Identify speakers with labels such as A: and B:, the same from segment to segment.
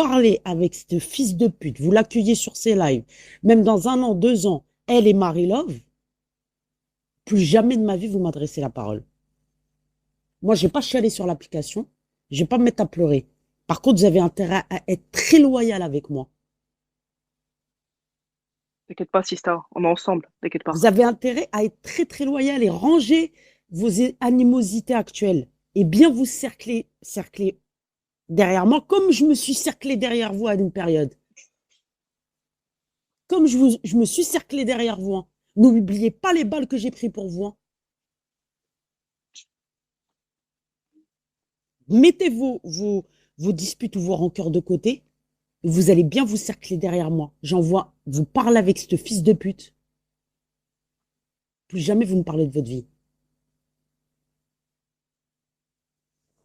A: parlez avec ce fils de pute, vous l'accueillez sur ses lives, même dans 1 an, 2 ans, elle et Marie-Love, plus jamais de ma vie vous m'adressez la parole. Moi, je vais pas chialer sur l'application, je vais pas me mettre à pleurer. Par contre, vous avez intérêt à être très loyal avec moi.
B: T'inquiète pas, Sista, on est ensemble, t'inquiète pas.
A: Vous avez intérêt à être très très loyal et ranger vos animosités actuelles et bien vous cercler derrière moi, comme je me suis cerclé derrière vous à une période. Comme je me suis cerclé derrière vous, hein. N'oubliez pas les balles que j'ai prises pour vous, hein. Mettez vos disputes ou vos rancœurs de côté. Et vous allez bien vous cercler derrière moi. J'envoie, vous parlez avec ce fils de pute. Plus jamais vous me parlez de votre vie.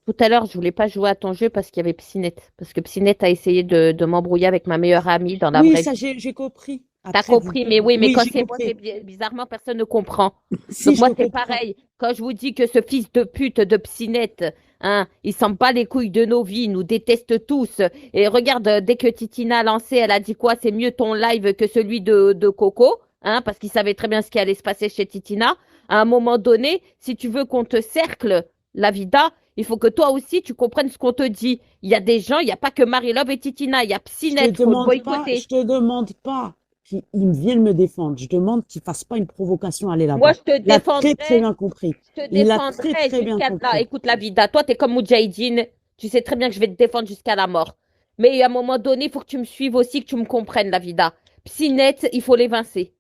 C: Tout à l'heure, je voulais pas jouer à ton jeu parce qu'il y avait Psynette. Parce que Psynette a essayé de m'embrouiller avec ma meilleure amie dans la
A: Oui,
C: vraie
A: ça
C: vie.
A: j'ai compris.
C: T'as
A: Après,
C: compris, mais oui, mais
A: oui,
C: quand
A: j'ai
C: c'est moi, c'est
A: compris.
C: bizarrement, personne ne comprend.
A: Si
C: Donc
A: je
C: moi,
A: peux
C: c'est
A: comprendre.
C: pareil. Quand je vous dis que ce fils de pute de Psynette, hein, il s'en bat les couilles de nos vies, il nous déteste tous. Et regarde, dès que Titina a lancé, elle a dit quoi? C'est mieux ton live que celui de Coco, hein, parce qu'il savait très bien ce qui allait se passer chez Titina. À un moment donné, si tu veux qu'on te cercle, la vida, il faut que toi aussi, tu comprennes ce qu'on te dit. Il y a des gens, il n'y a pas que Marie-Love et Titina, il y a Psynette, faut le
A: Je
C: boycotter.
A: te demande pas qu'ils viennent me défendre. Je demande qu'ils fassent pas une provocation à aller
C: Moi,
A: là-bas.
C: je te
A: Il a très très
C: défendrai
A: bien compris.
C: Je te
A: Il a très
C: défendrai
A: très bien
C: jusqu'à là.
A: compris.
C: Écoute la vida. Toi, t'es comme Moudjahidine. Tu sais très bien que je vais te défendre jusqu'à la mort. Mais à un moment donné, il faut que tu me suives aussi, que tu me comprennes, la vida. Psynet, il faut l'évincer.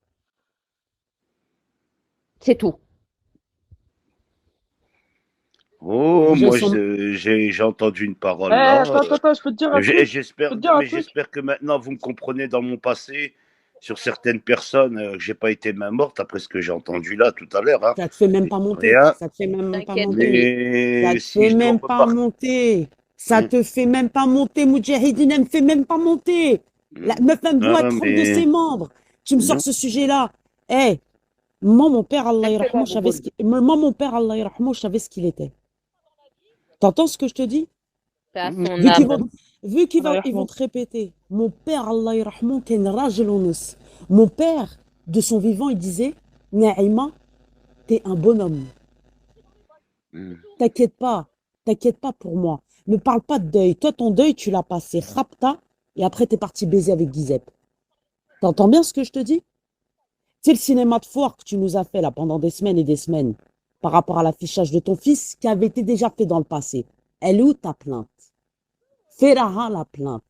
C: C'est tout.
D: Oh,
A: J'ai
D: moi,
A: son...
D: j'ai entendu une
B: Eh,
D: parole là.
B: attends, je peux te dire un
D: Et
B: truc? Je
D: j'espère,
B: peux te dire un
D: mais
B: truc?
D: j'espère que maintenant vous me comprenez dans mon passé sur certaines personnes que j'ai pas été main morte après ce que j'ai entendu là tout à l'heure. Hein.
A: Ça te fait même pas monter.
D: Rien.
A: Ça te fait même pas
C: T'inquiète,
A: monter.
C: Régis.
A: Ça
D: Mais
A: te
D: si
A: fait
D: je dois
A: même pas
D: repartir.
A: monter. Ça te fait même pas monter. Moudjahidine, elle me fait même pas monter. La meuf, elle me voit
D: Non,
A: trempe de ses
D: mais
A: membres. Tu me sors
D: non.
A: ce sujet-là. Eh, moi, mon père, Allah
C: Elle fait
A: yarhamou,
C: quoi,
A: je savais
C: Bouboule?
A: moi, mon père, Allah yarhamou, je savais ce qu'il était. T'entends ce que je te dis?
C: C'est à
B: Mhm.
C: son
A: Vu qu'ils
C: âme.
A: vont, ils vont
B: Allah.
A: te répéter, mon père, Allah yarhamou, ken rajul ounous. Mon père, de son vivant, il disait, Naïma, t'es un bonhomme. T'inquiète pas, t'inquiète pas pour moi. Ne parle pas de deuil. Toi, ton deuil, tu l'as passé. Rapta, et après, t'es parti baiser avec Giuseppe. T'entends bien ce que je te dis? C'est le cinéma de foire que tu nous as fait là pendant des semaines et des semaines par rapport à l'affichage de ton fils qui avait été déjà fait dans le passé. Elle est où ta plainte? Fais-la la plainte.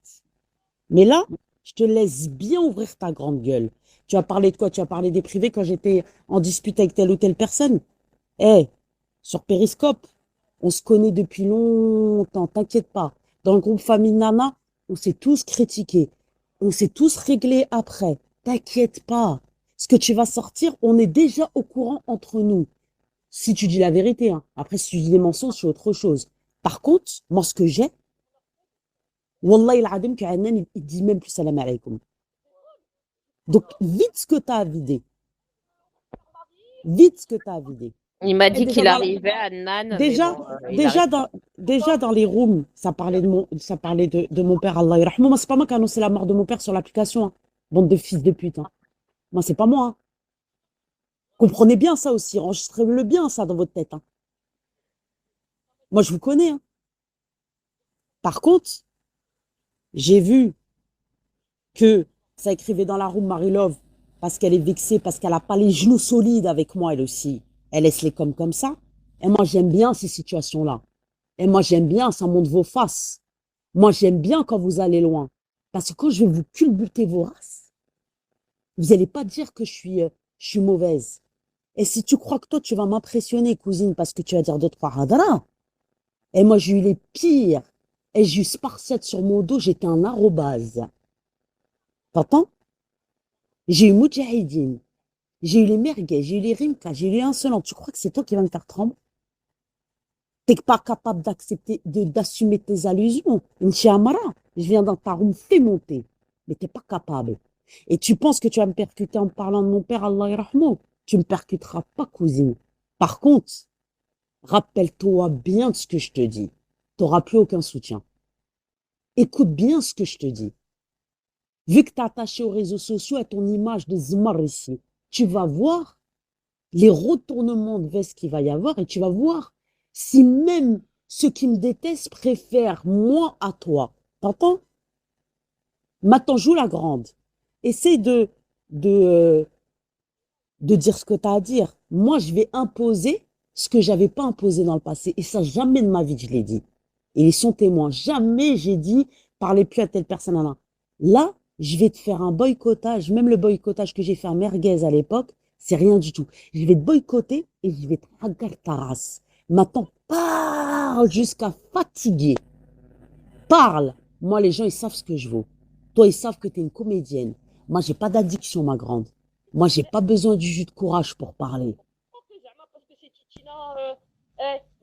A: Mais là, je te laisse bien ouvrir ta grande gueule. Tu as parlé de quoi? Tu as parlé des privés quand j'étais en dispute avec telle ou telle personne. Eh, sur Périscope, on se connaît depuis longtemps, t'inquiète pas. Dans le groupe Famille Nana, on s'est tous critiqués. On s'est tous réglés après. T'inquiète pas. Ce que tu vas sortir, on est déjà au courant entre nous. Si tu dis la vérité, hein. Après, si tu dis des mensonges, c'est autre chose. Par contre, moi, ce que j'ai, Wallah il adim que Hanan, il dit même plus salam alaikum. Donc, vite ce que tu as à vider. Vite ce que tu as à vider.
C: Il m'a
A: Et
C: dit qu'il arrivait à Nan, mais
A: déjà,
C: bon, il arrive
A: déjà,
C: pas.
A: déjà dans les rooms, ça parlait de mon père, Allah yarhamou. Moi, c'est pas moi qui ai annoncé la mort de mon père sur l'application, hein. Bande de fils de pute, hein. Moi, c'est pas moi, hein. Comprenez bien ça aussi. Enregistrez-le bien, ça, dans votre tête, hein. Moi, je vous connais, hein. Par contre, j'ai vu que ça écrivait dans la room Marie-Love parce qu'elle est vexée, parce qu'elle n'a pas les genoux solides avec moi, elle aussi. Elle laisse les comme ça. Et moi, j'aime bien ces situations-là. Et moi, j'aime bien, ça montre vos faces. Moi, j'aime bien quand vous allez loin. Parce que quand je vais vous culbuter vos races, vous n'allez pas dire que je suis mauvaise. Et si tu crois que toi, tu vas m'impressionner, cousine, parce que tu vas dire deux, trois radara, et moi, j'ai eu les pires. Et j'ai eu Spartiate sur mon dos, j'étais un arrobase. T'entends? J'ai eu Moudjahidine, j'ai eu les merguez, j'ai eu les rimka, j'ai eu les insolents. Tu crois que c'est toi qui vas me faire trembler? T'es pas capable d'accepter, d'assumer tes allusions. Inch'Amara, je viens dans ta room, fais monter. Mais t'es pas capable. Et tu penses que tu vas me percuter en parlant de mon père, Allah yarhamou. Tu me percuteras pas, cousine. Par contre, rappelle-toi bien de ce que je te dis. T'auras plus aucun soutien. Écoute bien ce que je te dis. Vu que tu es attaché aux réseaux sociaux, à ton image de Zmar ici, tu vas voir les retournements de veste qu'il va y avoir et tu vas voir si même ceux qui me détestent préfèrent moi à toi. T'entends? Maintenant, joue la grande. Essaye de, euh, de dire ce que tu as à dire. Moi, je vais imposer ce que j'avais pas imposé dans le passé. Et ça, jamais de ma vie, je l'ai dit. Et ils sont témoins. Jamais j'ai dit, parlez plus à telle personne. Nan, nan. Là, je vais te faire un boycottage. Même le boycottage que j'ai fait à Merguez à l'époque, c'est rien du tout. Je vais te boycotter et je vais te ragar ta race. Maintenant, parle jusqu'à fatiguer. Parle. Moi, les gens, ils savent ce que je vaux. Toi, ils savent que tu es une comédienne. Moi, j'ai pas d'addiction, ma grande. Moi, j'ai pas besoin du jus de courage pour parler.
E: Parce que c'est Titina,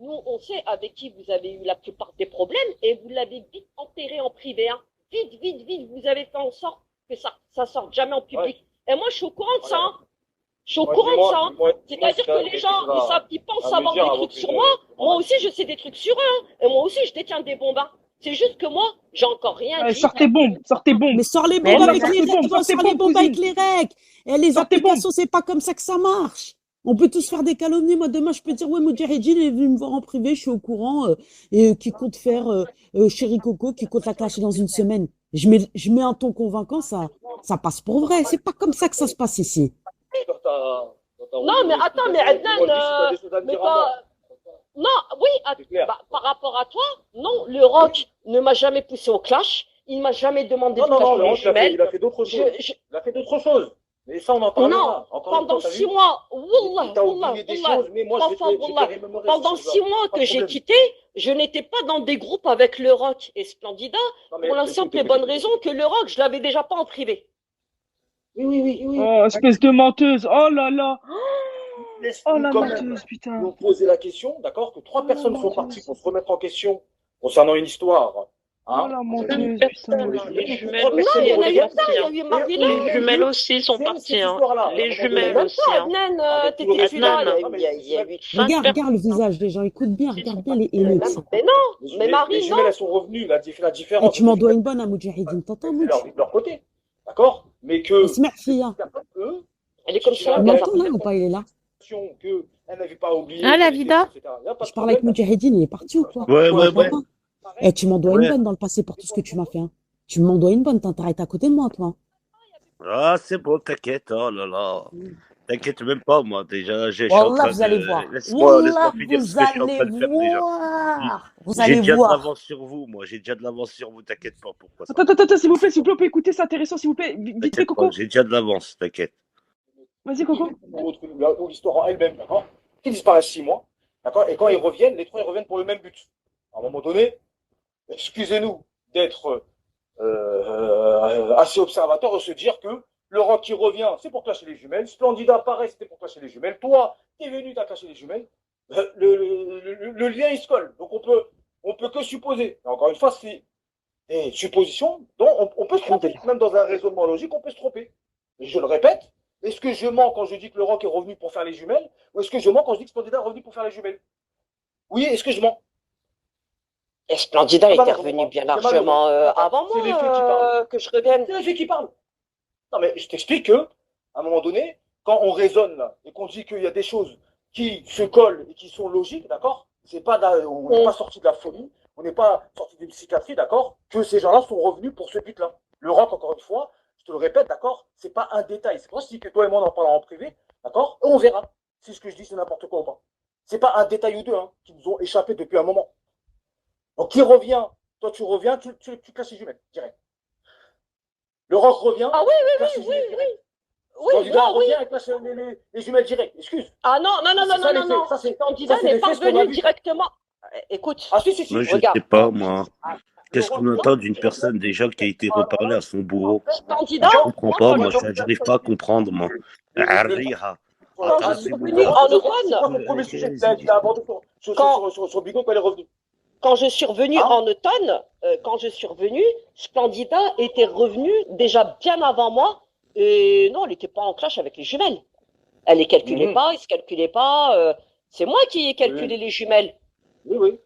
E: nous, on sait avec qui vous avez eu la plupart des problèmes et vous l'avez vite enterré en privé. Hein. Vite, vite, vite, vous avez fait en sorte que ça sorte jamais en public. Et moi, je suis au courant de ça. Hein. Je suis au courant de ça. Hein. C'est-à-dire que les gens, ils pensent savoir des trucs sur moi. Moi aussi, je sais des trucs sur eux. Hein. Et moi aussi, je détiens des bombes. Hein. C'est juste que moi, j'ai encore rien dit.
B: Sortez bombes, sortez bombes.
A: Mais sors les
C: Mais
A: bombes
C: non,
A: avec les règles, sors les bombes avec les règles. Et les
B: Sortez
A: applications, c'est pas comme ça que ça marche. On peut tous faire des calomnies. Moi, demain, je peux dire, ouais, Moudjahidine est venu me voir en privé, je suis au courant, et qui compte faire Chéri Coco, qui compte la clasher dans une semaine. Je mets un ton convaincant, ça passe pour vrai. C'est pas comme ça que ça se passe ici.
E: Non, mais attends, mais Adnan, mais pas... Non, oui, par rapport à toi, non, le rock ne m'a jamais poussé au clash. Il m'a jamais demandé de clasher les jumelles.
F: Il a fait d'autres choses. Il a fait d'autres choses. Mais ça, on en parlera.
E: Non, pendant 6 mois, pendant 6 mois que j'ai quitté, je n'étais pas dans des groupes avec le rock et Splendida, pour la simple et bonne raison que le rock, je l'avais déjà pas en privé.
F: Oui.
B: Oh, espèce de menteuse. Oh là là. Oh la
F: Comme
B: menteuse, putain.
F: nous poser la question, d'accord, que 3 personnes sont parties pour se remettre en question concernant une histoire.
B: Oh la menteuse, putain.
G: Les jumelles
E: Non, il y en a eu ça, il y a eu Marvila.
G: Les jumelles aussi sont parties. Hein. Les jumelles aussi. Hein.
E: Adnan, t'étais plus là, il y a eu 5
A: Regarde le visage des gens, écoute bien, regarde bien les émotions.
E: Mais non, mais Marie,
F: les
E: non.
F: jumelles, elles sont revenues, la
A: Et
F: différence.
A: tu m'en dois une bonne à Moudjahidine, t'entends,
F: C'est de leur côté, d'accord, mais que
A: Moudjahidine?
F: eux,
E: Elle est comme ça.
A: Il m'entend là ou pas, il est là?
F: que elle n'avait pas oublié.
C: Ah, la vida.
A: Je parle avec Moudjahidine, il est parti ou quoi?
D: Ouais.
A: Et tu m'en dois
D: Ouais.
A: une bonne dans le passé pour tout ce que tu m'as fait. Hein. Tu m'en dois une bonne, t'arrêtes à côté de moi, toi.
D: Ah, c'est bon, t'inquiète, oh là là. T'inquiète même pas, moi, déjà, je suis en
A: Wallah,
D: train
A: vous allez
D: de...
A: voir.
D: Laisse-moi
A: Wallah,
D: finir ce
A: vous
D: que je suis en train
A: allez
D: de faire déjà.
A: voir. Vous
D: J'ai
A: allez
D: déjà de
A: voir.
D: l'avance sur vous, moi, j'ai déjà de l'avance sur vous, t'inquiète pas, pourquoi ça.
B: Attends, s'il vous plaît, on peut écouter, c'est intéressant, s'il vous plaît. Vite fait,
D: T'inquiète
B: Coco.
D: pas, j'ai déjà de l'avance, t'inquiète.
B: Vas-y, Coco.
F: Ou l'histoire en elle-même, d'accord, qui disparaissent 6 mois, d'accord, et quand ils reviennent, les 3 ils reviennent pour le même but. À un moment donné, excusez-nous d'être assez observateur et se dire que le rock qui revient, c'est pour clasher les jumelles. Splendida, pareil, c'était pour clasher les jumelles. Toi, t'es venu, t'as caché les jumelles. Le lien, il se colle. Donc, on peut que supposer. Mais encore une fois, c'est des suppositions dont on peut se tromper. Même dans un raisonnement logique, on peut se tromper. Et je le répète, est-ce que je mens quand je dis que le rock est revenu pour faire les jumelles? Ou est-ce que je mens quand je dis que Splendida est revenu pour faire les jumelles? Oui, est-ce que je mens?
E: Et Splendida
F: C'est
E: était
F: malheureux.
E: revenu bien
F: C'est
E: largement
F: malheureux.
E: avant
F: C'est
E: moi
F: les faits qui parlent.
E: que je revienne.
F: C'est les faits qui parlent. Non, mais je t'explique que, à un moment donné, quand on raisonne là, et qu'on dit qu'il y a des choses qui se collent et qui sont logiques, d'accord? C'est pas on n'est pas sorti de la folie, on n'est pas sorti d'une psychiatrie, d'accord? Que ces gens-là sont revenus pour ce but-là. Le rock, encore une fois, je te le répète, d'accord? C'est pas un détail. C'est pour ça que toi et moi, on en parlera en privé, d'accord? Et on verra si ce que je dis, c'est n'importe quoi ou pas. C'est pas un détail ou deux hein, qui nous ont échappé depuis un moment. Donc, qui revient? Toi, tu reviens, tu classes les jumelles, direct. Le rock revient.
E: Ah oui. Oui,
F: Candidat
E: non, oui.
F: revient avec les jumelles directes. Excuse.
E: Ah non.
F: Ça, c'est
E: Candidat
F: ça, c'est
E: n'est
F: les
E: pas
F: faits, ce qu'on a
E: venu
F: vu.
E: directement. Écoute,
F: Ah, si.
D: Moi, je
E: regarde.
D: sais pas, moi.
F: Ah,
D: Qu'est-ce
F: le
D: qu'on
F: rock,
D: entend d'une personne déjà qui a été reparlée à son bourreau?
E: Candidat,
D: Je comprends pas, moi, j'arrive pas à comprendre, moi. Arriha.
E: quand je suis revenu en automne,
F: C'est quoi ton premier sujet que tu as abordé sur Bigot quand elle est revenue?
E: quand je suis revenu en automne, Splendida était revenu déjà bien avant moi. Et non, elle n'était pas en clash avec les jumelles. Elle les calculait pas, il se calculait pas. C'est moi qui ai calculé les jumelles.
F: Oui.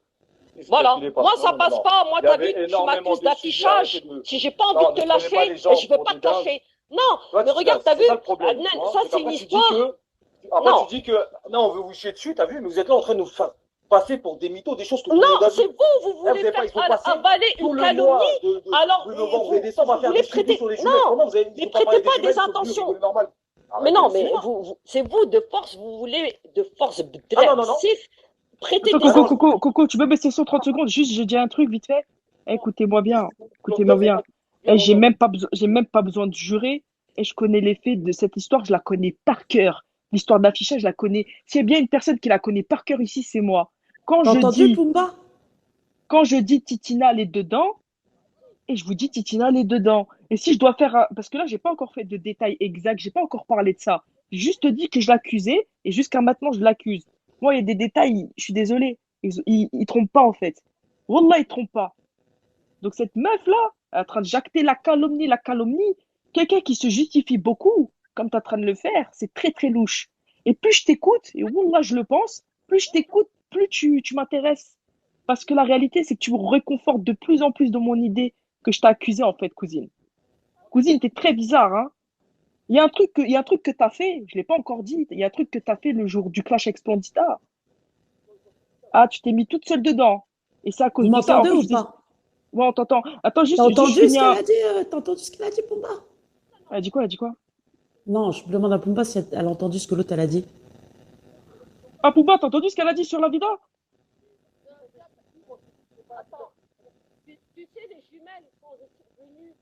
E: Voilà.
F: spéculez pas.
E: Moi,
F: Non,
E: ça
F: non,
E: passe
F: non.
E: pas. Moi,
F: Il y
E: t'as
F: avait
E: vu, tu
F: énormément
E: m'accuses
F: de sujets,
E: d'affichage.
F: arrêtez de...
E: Si j'ai pas envie
F: Non,
E: de te
F: ne prenez pas les
E: lâcher,
F: gens
E: je veux
F: pour
E: pas
F: des
E: te
F: dingues.
E: lâcher. Non,
F: Toi,
E: mais regarde, t'as vu,
F: c'est ça le problème.
E: Adnan,
F: Tu vois,
E: ça,
F: c'est
E: c'est une
F: qu'après, tu dis
E: histoire.
F: que... Après,
E: Non,
F: tu dis que... Non, on veut vous chier dessus, t'as vu, mais vous êtes là en train de nous faire passer pour des mythos, des choses que tout le
E: non,
F: monde a
E: c'est
F: vues.
E: vous, vous
F: Eh, vous
E: voulez
F: avez pas, il faut
E: faire
F: passer
E: avaler
F: tout
E: une
F: le
E: calomnie.
F: mois
E: Alors,
F: de novembre et décembre à
E: vous
F: faire
E: voulez
F: des suivis
E: prêter.
F: sur les jumelles.
E: Non,
F: Comment vous avez
E: mais
F: ils ont pas parlé
E: prêtez
F: des
E: pas des
F: jumelles, ils sont venus
E: intentions.
F: rigoler normal.
E: Mais
F: Arrêtez
E: non,
F: le
E: mais
F: cinéma.
E: c'est vous, de force, vous voulez, de force
F: Ah non, non, non.
E: dressif, prêter
B: Attends,
E: des
B: Coco,
E: intentions.
B: Coco, Coco, tu peux baisser sur 30 secondes? Juste, je dis un truc vite fait. Écoutez-moi bien. Écoutez-moi bien. Et j'ai même pas besoin de jurer. Et je connais les faits de cette histoire, je la connais par cœur. L'histoire d'affichage, je la connais. S'il y a bien une personne qui la connaît par cœur ici, c'est moi. Quand
A: T'as
B: je
A: entendu,
B: dis,
A: Pumba?
B: quand je dis Titina, elle est dedans, et je vous dis Titina, elle est dedans. Et si je dois faire parce que là, j'ai pas encore fait de détails exacts, j'ai pas encore parlé de ça. J'ai juste dit que je l'accusais, et jusqu'à maintenant, je l'accuse. Moi, il y a des détails, je suis désolé. Ils trompent pas, en fait. Wallah, ils trompent pas. Donc cette meuf-là, elle est en train de jacter la calomnie, quelqu'un qui se justifie beaucoup, comme tu es en train de le faire, c'est très très louche. Et plus je t'écoute, et Wallah, je le pense, plus je t'écoute, plus tu m'intéresses. Parce que la réalité, c'est que tu me réconfortes de plus en plus de mon idée que je t'ai accusé en fait, cousine. Cousine, t'es très bizarre, hein. Il y a un truc que tu as fait, je l'ai pas encore dit, il y a un truc que tu as fait le jour du clash avec Splendida. Ah, tu t'es mis toute seule dedans. Et c'est à
A: Vous
B: cause de ça. En
A: m'entendez
B: fait,
A: ou
B: je dis,
A: pas?
B: ouais, on t'entend. Attends,
A: T'as
B: juste je
A: entendu ce
B: finis
A: qu'elle
B: un.
A: a dit? T'as entendu ce qu'elle a dit, Pumba?
B: Elle dit quoi? Elle dit quoi?
A: Non, je demande à Pumba si elle a entendu ce que l'autre elle a dit.
B: Ah, Pouba, t'as entendu ce qu'elle a dit sur la vida?
E: Attends, tu sais, les jumelles, quand je suis revenue,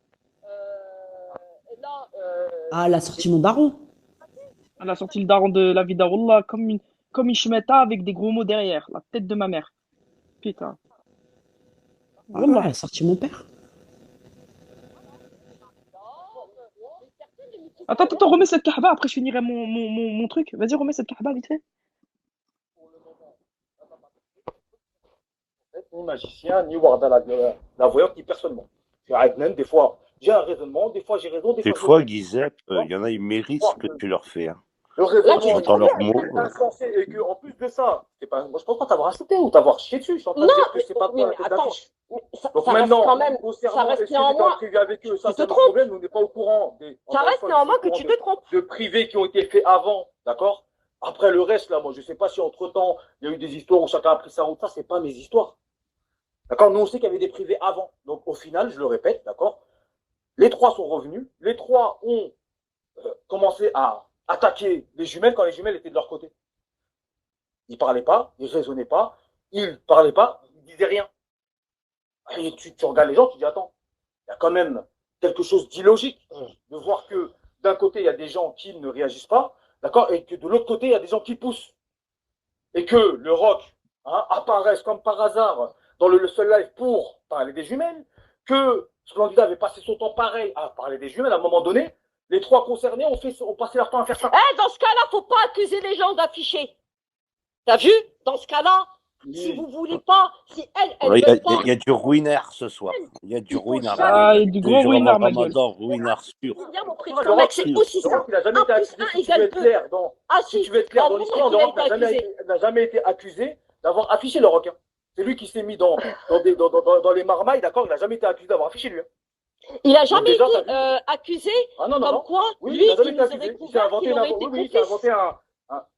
E: là,
A: Ah, elle a sorti mon daron.
B: Elle a sorti le daron de la vida, Wallah, comme une chemeta avec des gros mots derrière. La tête de ma mère. Putain.
A: Ah ouais, elle a sorti mon père.
B: Attends, remets cette kahba, après je finirai mon truc. Vas-y, remets cette kahba vite fait.
F: Ni magicien, ni Warda la voyante, ni personne. C'est Adnan, des fois, j'ai un raisonnement, des fois j'ai raison, des
D: Des
F: fois
D: fois,
F: j'ai
D: Guizep, il y en a, ils méritent ce que tu leur fais. Hein.
F: le
E: là,
F: raisonnement
E: tu fais
D: J'entends
E: trop
D: leurs
E: bien.
D: mots.
F: insensé et que en plus de ça, c'est pas, moi je pense pas t'avoir insulté ou t'avoir chié dessus. Je suis en train de
E: Non,
F: dire que c'est pas
E: oui,
F: toi la
E: mais
F: tête
E: attends,
F: d'affiche.
E: mais ça
F: Donc
E: reste
F: maintenant,
E: quand même, ça
F: concernant
E: reste
F: est-ce que tu es en
E: néanmoins,
F: privé avec eux, ça
E: tu te
F: c'est notre
E: trompes.
F: problème, nous on n'est pas au courant des,
E: Ça
F: encore une
E: reste
F: fois, nous sommes
E: néanmoins
F: au
E: que
F: courant
E: tu te trompes.
F: de privés qui ont été faits avant, d'accord? Après le reste là, moi je sais pas si entre temps il y a eu des histoires où chacun a pris sa route, ça c'est pas mes histoires. D'accord? Nous on sait qu'il y avait des privés avant. Donc au final, je le répète, d'accord? Les trois sont revenus, les trois ont commencé à attaquer les jumelles quand les jumelles étaient de leur côté. Ils parlaient pas, ils raisonnaient pas, ils parlaient pas, ils disaient rien. Et tu regardes les gens, tu dis attends, il y a quand même quelque chose d'illogique de voir que d'un côté il y a des gens qui ne réagissent pas, d'accord, et que de l'autre côté il y a des gens qui poussent. Et que le rock apparaisse comme par hasard dans le seul live pour parler des jumelles, que Splendida avait passé son temps pareil à parler des jumelles à un moment donné, les trois concernés ont passé leur temps à faire ça.
E: Eh, dans ce cas-là, faut pas accuser les gens d'afficher. T'as vu? Dans ce cas-là, si vous voulez pas, si elle
D: Ouais,
E: veut pas,
D: il y a du ruinard ce soir. Il y a du
E: il faut
D: ruinard.
E: jamais
B: Ah, il y a du
D: Deux
B: gros
D: jours
B: winner,
D: avant
B: ma gueule.
D: Ramadan, ruinard sûr.
E: bien mon prix.
F: Le
E: Le
F: rock,
E: mec, c'est aussi
F: le
E: ça.
F: rock, il n'a jamais
E: 1
F: été
E: plus
F: accusé,
E: 1
F: si tu veux
E: égale
F: être
E: 2.
F: clair dans,
E: Ah
F: si
E: si,
F: tu veux être clair
E: dans
F: dans
E: le
F: l'histoire, le
E: moment
F: rock
E: qu'il a été accusé.
F: n'a jamais été accusé d'avoir affiché le rock. Hein. C'est lui qui s'est mis dans les marmailles, d'accord? Il n'a jamais été accusé d'avoir affiché lui. Hein.
E: Il a
F: Donc
E: jamais
F: déjà,
E: été
F: t'as vu
E: accusé
F: Ah non, non,
E: comme
F: non.
E: quoi,
F: Oui,
E: lui,
F: il n'a jamais
E: il
F: été
E: nous
F: accusé.
E: aurait couvert qu'il aurait été
F: il s'est inventé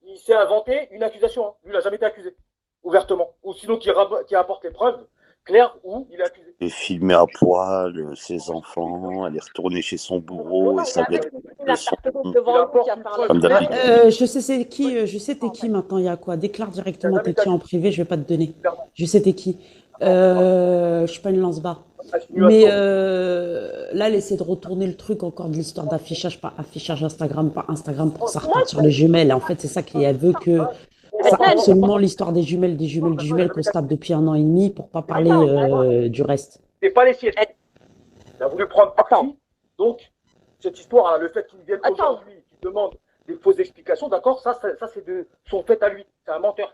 F: il s'est inventé une accusation. Hein. Lui, il n'a jamais été accusé, ouvertement. Ou sinon, qui apporte les preuves claires où il est accusé.
D: Il est filmé à poil, ses enfants, elle est retournée chez son bourreau et ça vient de leçon, comme d'habitude.
A: Je sais c'est qui, je sais t'es qui maintenant, il y a quoi? Déclare directement t'es qui en privé, je vais pas te donner. Je sais t'es qui. Je suis pas une lance-bas. Mais là, elle essaie de retourner le truc encore de l'histoire d'affichage, pas affichage Instagram, pas Instagram pour ça repart sur les jumelles. En fait, c'est ça qu'elle veut que ça absolument l'histoire des jumelles, qu'on se tape depuis 1 an et demi pour pas parler du reste.
F: C'est pas les siennes. Il a voulu prendre parti. Donc, cette histoire, le fait qu'il vienne aujourd'hui, qu'il demande des fausses explications, d'accord, ça c'est de son fait à lui. C'est un menteur.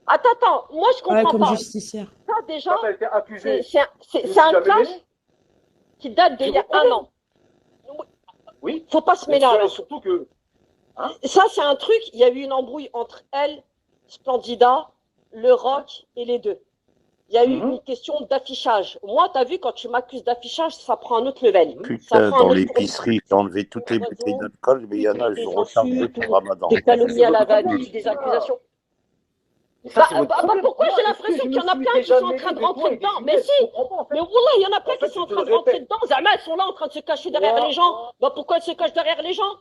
E: Attends, moi je
A: Ouais,
E: comprends
A: comme
E: pas.
A: justicière.
E: Ça déjà,
F: Quand elle a été accusée,
E: c'est un clash qui date d'il y a 1 an.
F: oui.
E: Faut pas se mélanger.
F: Surtout que. Hein,
E: ça, c'est un truc, il y a eu une embrouille entre elle, Splendida, le rock et les deux. Il y a eu une question d'affichage. Moi, tu as vu, quand tu m'accuses d'affichage, ça prend un autre level. Ça
D: Putain,
E: prend un
D: dans
E: autre
D: l'épicerie, j'ai enlevé toutes les bouteilles d'alcool, mais il y en a,
E: des
D: je rechargerai
E: insultes,
D: pour Ramadan.
E: des calomnies à la vanille, des accusations.
F: Et ça, c'est votre problème.
E: Pourquoi
F: Moi,
E: j'ai
F: est-ce que
E: l'impression
F: je
E: qu'il y en a
F: me suis
E: plein qui
F: déjà
E: sont en
F: mêlé
E: train de
F: des
E: rentrer
F: fois et des
E: dedans? Mais
F: jumelles?
E: si,
F: Je comprends pas, en fait.
E: mais Wallah, il y en a plein
F: En fait,
E: qui sont en
F: je te
E: train
F: le
E: de rentrer
F: répète.
E: dedans. Zama, elles sont là en train de se cacher derrière les gens. Bah pourquoi elles se cachent derrière les gens?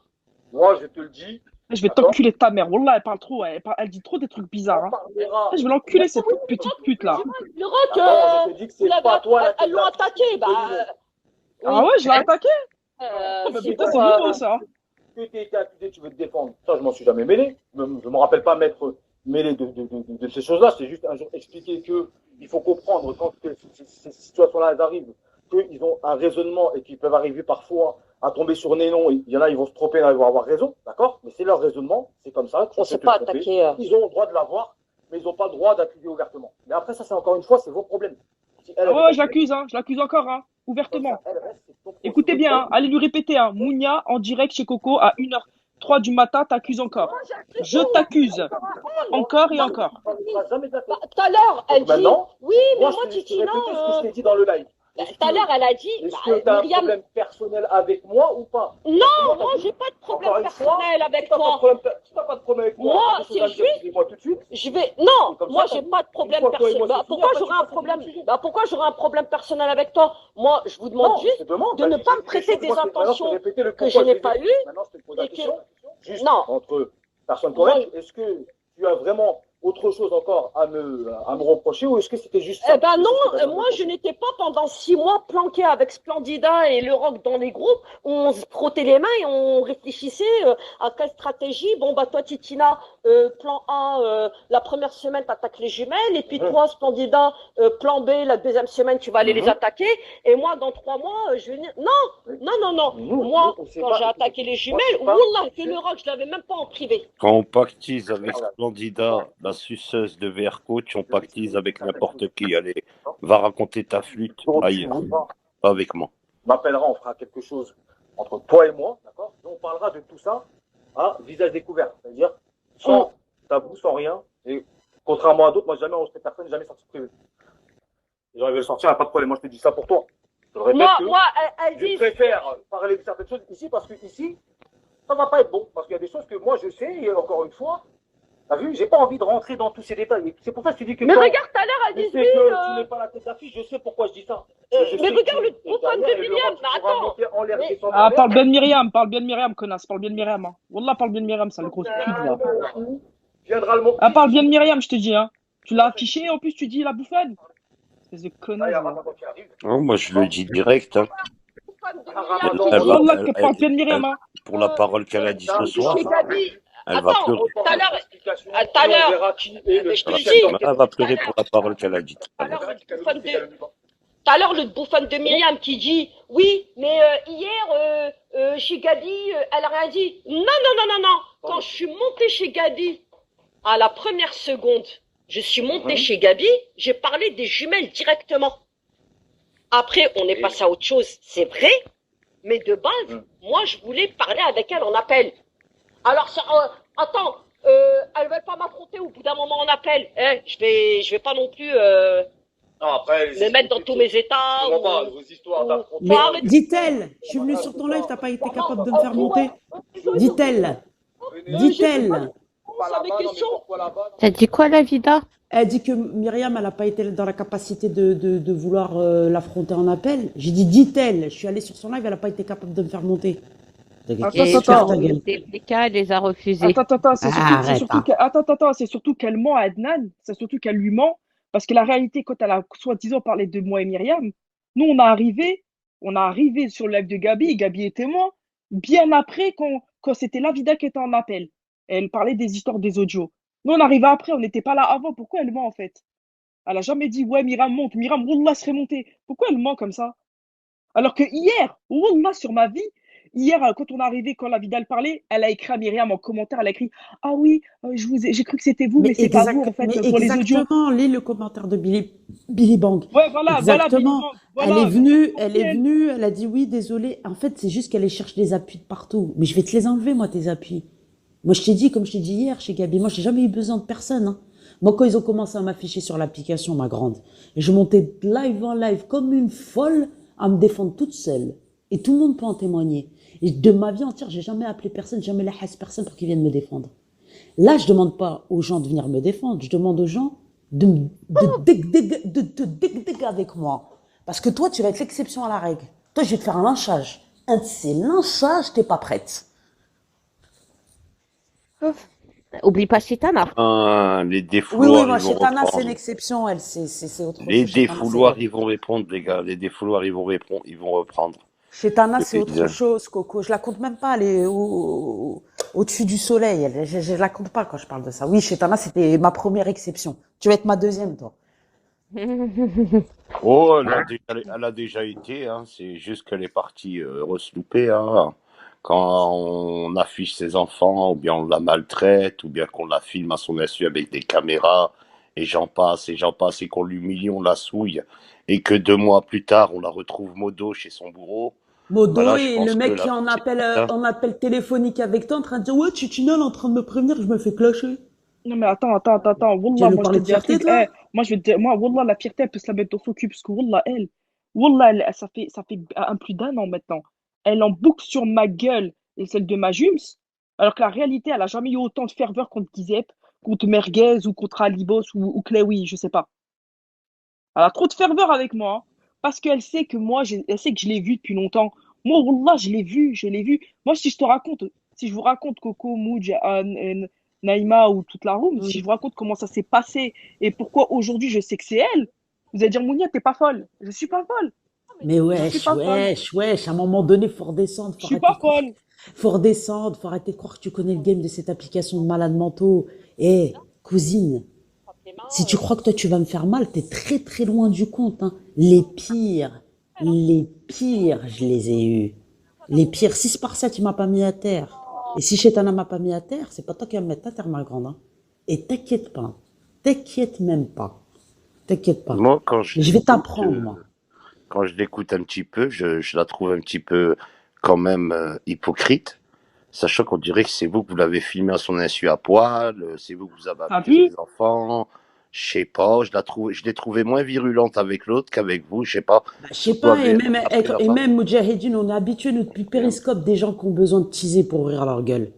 F: Moi, je te le dis,
B: Je vais
F: d'accord?
B: t'enculer ta mère. Wallah, elle parle trop. Elle dit trop des trucs bizarres.
F: On
B: Hein.
F: parlera.
B: Je vais l'enculer, cette petite pute là.
E: Le rock,
F: D'accord, je te dis que c'est pas toi la
E: elles l'ont attaqué. Bah,
B: Ah ouais, je l'ai attaqué? Oh, bah
E: sinon,
B: putain, c'est nouveau ça.
F: Que tu été accusé, tu veux te défendre. Ça, je m'en suis jamais mêlé. Je me rappelle pas m'être mêlé de ces choses-là. C'est juste un jour expliquer que il faut comprendre quand ces situations-là elles arrivent, qu'ils ont un raisonnement et qu'ils peuvent arriver parfois à tomber sur nez non. Il y en a, ils vont se tromper, ils vont avoir raison, d'accord? Mais c'est leur raisonnement, c'est comme ça.
E: on s'est pas attaqué.
F: Ils ont le droit de l'avoir, mais ils n'ont pas le droit d'accuser ouvertement. Mais après, ça, c'est encore une fois, c'est vos problèmes. Si elle,
B: Ah ouais, je l'accuse, hein. Je l'accuse encore, hein. Ouvertement. Écoutez bien, hein. Allez lui répéter, hein. Mounia en direct chez Coco à 1h03 du matin, t'accuse encore. Je t'accuse. Encore et encore.
F: Tout
E: à l'heure, elle dit. Oui, mais moi,
F: je
E: Titina.
F: ce que je t'ai dit dans le live.
E: Tout à l'heure, elle a dit.
F: Est-ce que tu as un problème personnel avec moi ou pas?
E: Non, moi, j'ai pas de problème personnel avec toi.
F: Si t'as pas de problème avec moi,
E: moi, c'est juste.
F: dis-moi tout de suite.
E: Je vais. Non, moi, j'ai pas de problème personnel. Pourquoi j'aurais un problème? Pourquoi j'aurais un problème personnel avec toi? Moi, je vous demande juste de ne pas me prêter des intentions que je n'ai pas eues.
F: Maintenant, je te pose la question. Juste
E: non.
F: entre personnes correctes, est-ce que tu as vraiment autre chose encore à me reprocher ou est-ce que c'était juste ça?
E: Eh ben non, moi je n'étais pas pendant 6 mois planqué avec Splendida et le rock dans les groupes où on se frottait les mains et on réfléchissait à quelle stratégie. Bon bah toi Titina, plan A, la première semaine t'attaques les jumelles et puis toi Splendida, plan B, la deuxième semaine tu vas aller les attaquer et moi dans 3 mois je vais venir. Non. Moi quand j'ai attaqué les jumelles, wallah que le rock je l'avais même pas en privé.
D: Quand on pactise avec Splendida, la suceuse de VR Coach, on pactise avec n'importe qui. Allez, va raconter ta flûte ailleurs, pas avec moi.
F: On m'appellera, on fera quelque chose entre toi et moi, d'accord? On parlera de tout ça à visage découvert, c'est-à-dire sans tabou, sans rien. Et contrairement à d'autres, moi jamais enregistré personne, jamais sorti privé. Les gens veulent sortir, pas de problème. Moi je te dis ça pour toi. Je le répète je préfère parler de certaines choses ici parce que ici, ça va pas être bon. Parce qu'il y a des choses que moi je sais et encore une fois, t'as vu, j'ai pas envie de rentrer dans tous ces détails. C'est pour ça que je te dis que.
E: Mais regarde, tout à l'heure, elle dit oui.
F: Tu n'es pas la tête d'affiche, je sais pourquoi je dis ça.
E: Mais regarde le bouffon de Myriam, mais attends.
B: Parle bien de Myriam, connasse, parle bien de Myriam. Hein. Wallah, parle bien de Myriam, ça le gros pute là. Parle bien de Myriam, je te dis, hein. Tu l'as affiché, en plus tu dis la bouffonne. Espèce de connasse.
D: Oh, moi je le dis direct. Hein.
B: Wallah, parle bien de Myriam, hein.
D: Pour la parole qu'elle a dit ce soir. Elle va pleurer.
E: Tout à l'heure, je te dis.
D: Elle va pleurer pour la parole qu'elle a dite.
E: Tout à l'heure, le bouffon de Myriam qui dit oui, mais hier, chez Gabi, elle a rien dit. Non. Quand je suis montée chez Gabi, à la première seconde, je suis montée chez Gabi, j'ai parlé des jumelles directement. Après, on est passé à autre chose, c'est vrai, mais de base, moi, je voulais parler avec elle en appel. Alors, attends, elle va pas m'affronter au bout d'un moment en appel. Je vais pas non plus me mettre dans tous mes états.
A: Mais dit-elle, je suis venue sur ton live, t'as pas été capable de me faire monter. Dit-elle.
C: T'as dit quoi, la Vida?
A: Elle dit que Myriam, elle n'a pas été dans la capacité de vouloir l'affronter en appel. J'ai dit, dit-elle. Je suis allée sur son live, elle n'a pas été capable de me faire monter.
C: Attends, elle les a refusés.
B: Attends, c'est surtout qu'elle ment à Adnan. C'est surtout qu'elle lui ment. Parce que la réalité, quand elle a soi-disant parlé de moi et Myriam, nous, on est arrivé sur le live de Gabi, et Gabi est témoin, bien après, quand c'était la Vida qui était en appel. Et elle parlait des histoires des audios. Nous, on arrivait après, on n'était pas là avant. Pourquoi elle ment, en fait? Elle a jamais dit, ouais, Myriam monte. Myriam, Wallah, serait montée. Pourquoi elle ment comme ça? Alors que hier, Wallah, sur ma vie, hier, quand on est arrivé, quand la Vidal parlait, elle a écrit à Myriam en commentaire, elle a écrit « Ah oui, j'ai cru que c'était vous, mais c'est pas vous, en fait, pour les audios. »
A: Exactement, lis le commentaire de Billy Bang.
B: Ouais, voilà,
A: exactement.
B: Voilà,
A: elle est venue, elle a dit « Oui, désolé. » En fait, c'est juste qu'elle cherche des appuis de partout. Mais je vais te les enlever, moi, tes appuis. Moi, je t'ai dit, comme je t'ai dit hier chez Gabi, moi, j'ai jamais eu besoin de personne. Hein. Moi, quand ils ont commencé à m'afficher sur l'application, ma grande, et je montais de live en live comme une folle à me défendre toute seule. Et tout le monde peut en témoigner. Et de ma vie entière, j'ai jamais appelé personne, jamais la hasse personne pour qu'ils viennent me défendre. Là, je demande pas aux gens de venir me défendre, je demande aux gens de te dégueuler avec moi. Parce que toi, tu vas être l'exception à la règle. Toi, je vais te faire un lynchage. Un de ces lynchages, t'es pas prête.
C: Oublie pas Chitana.
D: Ah, les
A: Oui,
D: défouloirs,
A: moi,
D: ils vont
A: Chetana, c'est
D: reprendre.
A: une exception, elle, c'est autre
D: Les
A: chose. Chetana,
D: défouloirs, ils vont répondre, les gars. Les défouloirs, ils vont reprendre.
A: Chetana,
D: Je
A: c'est
D: te
A: autre
D: dis.
A: chose, Coco. Je la compte même pas, elle est au-dessus du soleil. Je la compte pas quand je parle de ça. Oui, Chetana, c'était ma première exception. Tu vas être ma deuxième, toi.
D: Oh, elle a déjà été, hein. C'est juste qu'elle est partie reslouper, hein. Quand on affiche ses enfants, ou bien on la maltraite, ou bien qu'on la filme à son insu avec des caméras, et j'en passe, et qu'on l'humilie, on la souille, et que 2 mois plus tard, on la retrouve modo chez son bourreau. Bah
A: Modo,
D: là, je
A: et le
D: pense que
A: mec
D: la
A: qui
D: petite,
A: en appel téléphonique avec toi en train de dire, ouais, Chichina, elle est en train de me prévenir, je me fais clasher.
B: Non, mais attends.
A: Tu vas
B: Wallah,
A: nous
B: moi, je te
A: parler de
B: dis un
A: fierté,
B: truc.
A: toi?
B: Moi, je vais te dire, moi, Wallah, la fierté, elle peut se la mettre au focus, parce que Wallah, Wallah, ça fait un plus d'un an maintenant. Elle en boucle sur ma gueule et celle de ma Jums, alors que la réalité, elle a jamais eu autant de ferveur contre Gizep, contre Merguez ou contre Alibos ou Klewi, je sais pas. Elle a trop de ferveur avec moi, hein, parce qu'elle sait que moi, elle sait que je l'ai vu depuis longtemps. Moi, Wallah, je l'ai vu. Moi, si je vous raconte Coco, Mouj, Naïma ou toute la room, si je vous raconte comment ça s'est passé et pourquoi aujourd'hui je sais que c'est elle, vous allez dire, Mounia, t'es pas folle. Je suis pas folle.
A: Mais
B: Je suis
A: wesh,
B: pas folle.
A: wesh, wesh, à un moment donné, faut redescendre,
B: Je suis pas folle.
A: faut redescendre, faut arrêter de croire que tu connais le game de cette application de malades mentaux. Eh, cousine, si tu crois que toi tu vas me faire mal, t'es très très loin du compte, hein. Les pires, je les ai eus. Les pires, 6 par 7, il m'a pas mis à terre. Et si Chetana m'a pas mis à terre, c'est pas toi qui vas me mettre à terre, ma grande, hein. Et t'inquiète pas, t'inquiète même pas, t'inquiète pas.
D: moi, quand je
A: Mais je vais
D: l'écoute,
A: t'apprendre, moi.
D: quand je l'écoute un petit peu, je la trouve un petit peu quand même hypocrite, sachant qu'on dirait que c'est vous que vous l'avez filmé à son insu à poil, c'est vous que vous avez
B: T'as
D: accusé
B: vu?
D: les enfants. Je sais pas, je l'ai trouvée moins virulente avec l'autre qu'avec vous, je sais pas.
A: Bah, je sais
D: Surtout
A: pas,
D: après la
A: et
D: fin.
A: même, Moudjahidine, on est habitué, nous, depuis Périscope, des gens qui ont besoin de teaser pour ouvrir leur gueule.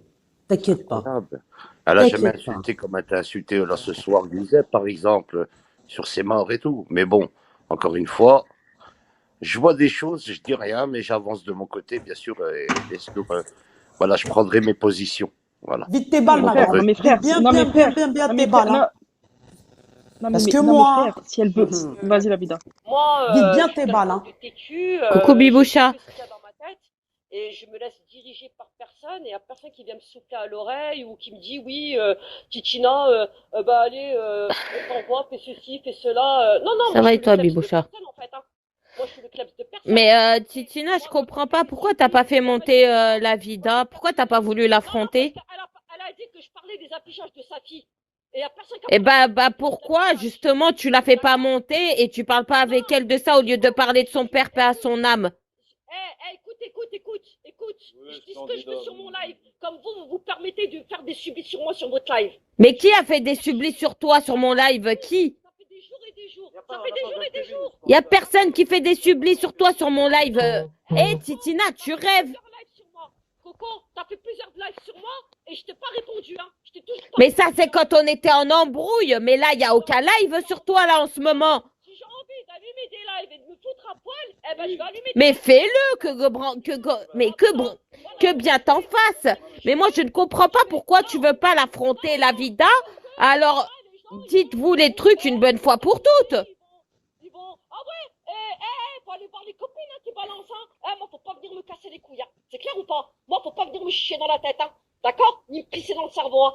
A: T'inquiète pas,
D: Incroyable. Elle a jamais
A: t'inquiète pas.
D: insulté comme elle t'a insulté là ce soir, Giuseppe, par exemple, sur ses morts et tout. Mais bon, encore une fois, je vois des choses, je dis rien, mais j'avance de mon côté, bien sûr, et bien sûr, voilà, je prendrai mes positions. Voilà.
A: Vite tes
B: Non,
A: balles,
B: mais
A: ma
B: frère,
A: grande.
B: non, mais frère,
A: Vite bien,
B: non, mais
A: bien, bien,
B: frère,
A: bien, bien
B: non,
A: tes
B: mais frère,
A: balles,
B: non,
A: hein. Parce que
B: non, mais
A: moi,
B: frère, si elle veut, vas-y, la vida.
E: Moi,
A: vite bien
E: je suis
A: tes balles,
E: quelqu'un
A: hein.
E: de têtu,
C: Coucou
E: je
C: Biboucha.
E: sais ce qu'il y a dans ma tête et je me laisse diriger par personne et il n'y a personne qui vient me souffler à l'oreille ou qui me dit oui, Titina, bah allez, on t'envoie, fais ceci, fais cela. Non, non,
C: Ça
E: moi je
C: va
E: suis
C: et
E: le
C: toi,
E: kleps de
C: Biboucha?
E: personne en fait. Hein. Moi je suis le kleps de personne.
C: Mais Titina, je
E: Moi,
C: comprends pas pourquoi t'as pas fait monter la Vida. Pourquoi t'as pas voulu
E: non, non, parce
C: l'affronter?
E: qu'elle a dit que je parlais des affichages de sa fille. Et il n'y a personne qui a
C: Eh
E: parlé
C: bah
E: des
C: pourquoi
E: affichages.
C: justement tu la fais pas
E: D'accord?
C: monter et tu parles pas avec elle de ça au lieu de parler de son père, paix à son âme?
E: Écoute. Je dis ce que je veux sur mon live. Comme vous permettez de faire des subis sur moi sur votre live.
C: Mais qui a fait des sublis sur toi sur mon live? Qui?
E: Ça fait des jours et des jours. Ça fait des jours et des jours.
C: Y a personne qui fait des sublis sur toi sur mon live. Eh Titina, tu rêves.
E: Coco, t'as fait plusieurs lives sur moi et je t'ai pas répondu. Hein. Je t'ai toujours pas
C: Mais ça
E: répondu,
C: c'est
E: hein.
C: quand on était en embrouille. Mais là, y a aucun live sur toi là en ce moment.
E: Si j'ai envie d'allumer des lives et de me foutre à poil, eh ben je vais allumer des
C: Mais
E: lives.
C: fais-le que bien t'en fasses. Mais moi je ne comprends pas pourquoi tu veux pas l'affronter la Vida. Alors dites-vous les trucs une bonne fois pour toutes.
E: Ils vont, ah ouais, faut aller voir les copines hein, qui balancent. Hein. Moi, faut pas venir me casser les couilles. Hein. C'est clair ou pas? Moi, faut pas venir me chier dans la tête. Hein. D'accord? Ni me pisser dans le cerveau. Hein.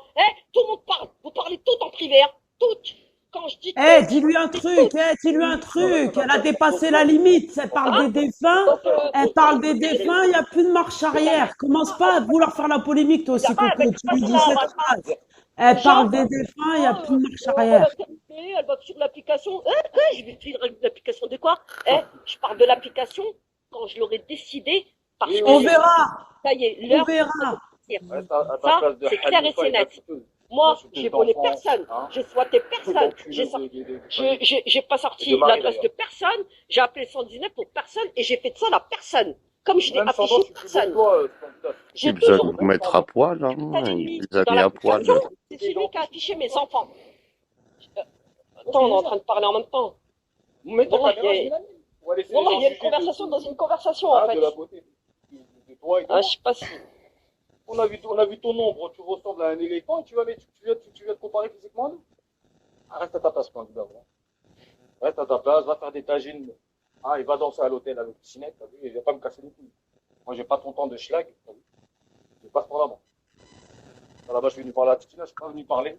E: Tout le monde parle. Vous parlez toutes en privé. Hein. Toutes. Quand je dis
A: Eh,
E: toutes,
A: dis-lui un truc, dis-lui un truc. Elle a dépassé la limite. Elle parle des défunts. Elle parle des défunts, il n'y a plus de marche arrière. Commence pas à vouloir faire la polémique, toi aussi, Coco. Tu lui dis cette phrase. Elle parle des défunts, il n'y a plus de marche arrière.
E: elle va sur l'application. Je vais suivre l'application de quoi? Je parle de l'application quand je l'aurais décidé. Parce que
A: On verra.
E: ça y est,
A: On
E: l'heure.
A: verra.
E: Ça, c'est clair et c'est net. Moi,
F: Insulter
E: j'ai
F: des
E: volé
F: enfants,
E: personne,
F: hein.
E: j'ai squatté personne, j'ai pas sorti l'adresse de personne, j'ai appelé 119 pour personne et j'ai fait de ça à personne. Comme je l'ai
F: Même
E: affiché
F: Sandor, je suis plus beau que
E: personne.
F: toi, candidat.
E: J'ai
D: Besoin de
E: toujours
D: vous mettre à poil, hein.
E: t'as dit
D: Il
E: lui
D: vous a
E: dans
D: mis à poil.
E: l'application, c'est celui qui a affiché mes enfants. Attends, on est en train de parler en même temps.
F: Vous mettez
E: Wallah,
F: ta caméra, je vais la mettre. On va laisser les
E: Wallah,
F: gens
E: il y a une
F: juger
E: conversation dans une conversation en
F: de
E: fait.
F: la beauté de toi et de
E: Ah,
F: moi.
E: je sais pas si.
F: On a vu ton ombre, tu ressembles à un éléphant et tu viens te comparer physiquement à nous. Ah, reste à ta place, candidat. Reste à ta place, va faire des tagines. Ah, il va danser à l'hôtel avec Cinette, t'as vu, il va pas me casser les couilles. Moi, j'ai pas ton temps de schlag, t'as vu. Je passe par là-bas. Là-bas, je suis venu parler à Titina, je suis pas venu parler.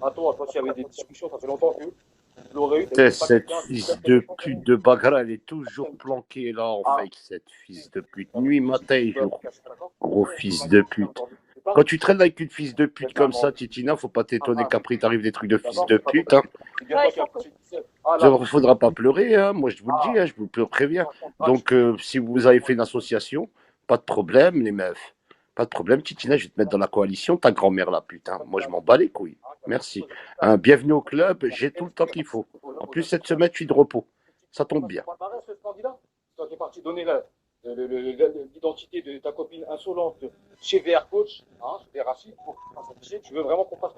F: Attends, toi, s'il y avait des discussions, ça fait longtemps que je l'aurais eu.
D: Cette fils de pute de Bagra, elle est toujours planquée là en fake, cette fils de pute. Nuit, matin et jour. Gros fils de pute. Quand tu traînes avec une fils de pute comme ça, Titina, faut pas t'étonner qu'après t'arrives des trucs de fils de pute. Hein. Il ne faudra pas pleurer, hein. Moi je vous le dis, hein, je vous préviens. Donc si vous avez fait une association, pas de problème les meufs. Pas de problème, Titina, je vais te mettre dans la coalition, ta grand-mère la putain. Moi je m'en bats les couilles. Merci. Bienvenue au club, j'ai tout le temps qu'il faut. En plus cette semaine je suis de repos. Ça tombe bien.
F: Toi qui es parti donner l'identité de ta copine insolente chez VR Coach, hein, chez Rachid, tu veux vraiment qu'on fasse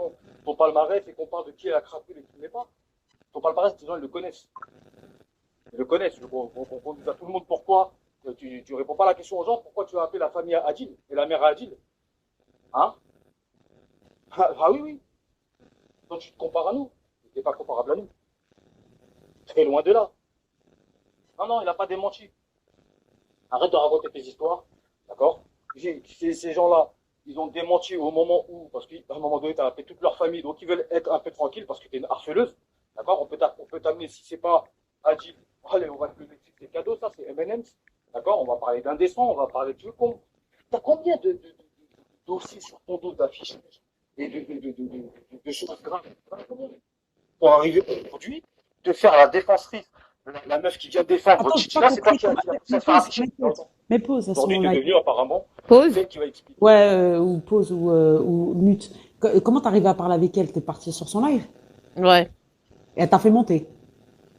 F: ton palmarès et qu'on parle de qui elle a craqué et qui ne l'est pas. Ton palmarès, les gens ils le connaissent. Ils le connaissent. On dit à tout le monde pourquoi. Tu réponds pas à la question aux gens, pourquoi tu as appelé la famille à Adil et la mère à Adil. Hein? Ah oui, oui. Donc tu te compares à nous. Tu n'es pas comparable à nous. Très loin de là. Non, il n'a pas démenti. Arrête de raconter tes histoires. D'accord? Ces gens-là, ils ont démenti au moment où, parce qu'à un moment donné, tu as appelé toute leur famille, donc ils veulent être un peu tranquilles parce que tu es une harceleuse. D'accord? On peut t'amener, si c'est pas Adil, allez, on va te donner des cadeaux, ça c'est M&M's. D'accord? On va parler d'indécent, on va parler de trucs. T'as combien de dossiers sur ton dos d'affiches et de choses graves pour arriver aujourd'hui, te faire la défenserie, la meuf qui vient défendre Titina, c'est toi qui a ça faire afficher.
A: Mais pause à ce
F: Aujourd'hui, tu es
A: moment-là.
F: devenu apparemment
C: Pause.
F: celle qui va expliquer.
A: Ouais, ou pause ou mute. Comment t'arrives à parler avec elle? T'es parti sur son live
C: Ouais,
A: et elle t'a fait monter.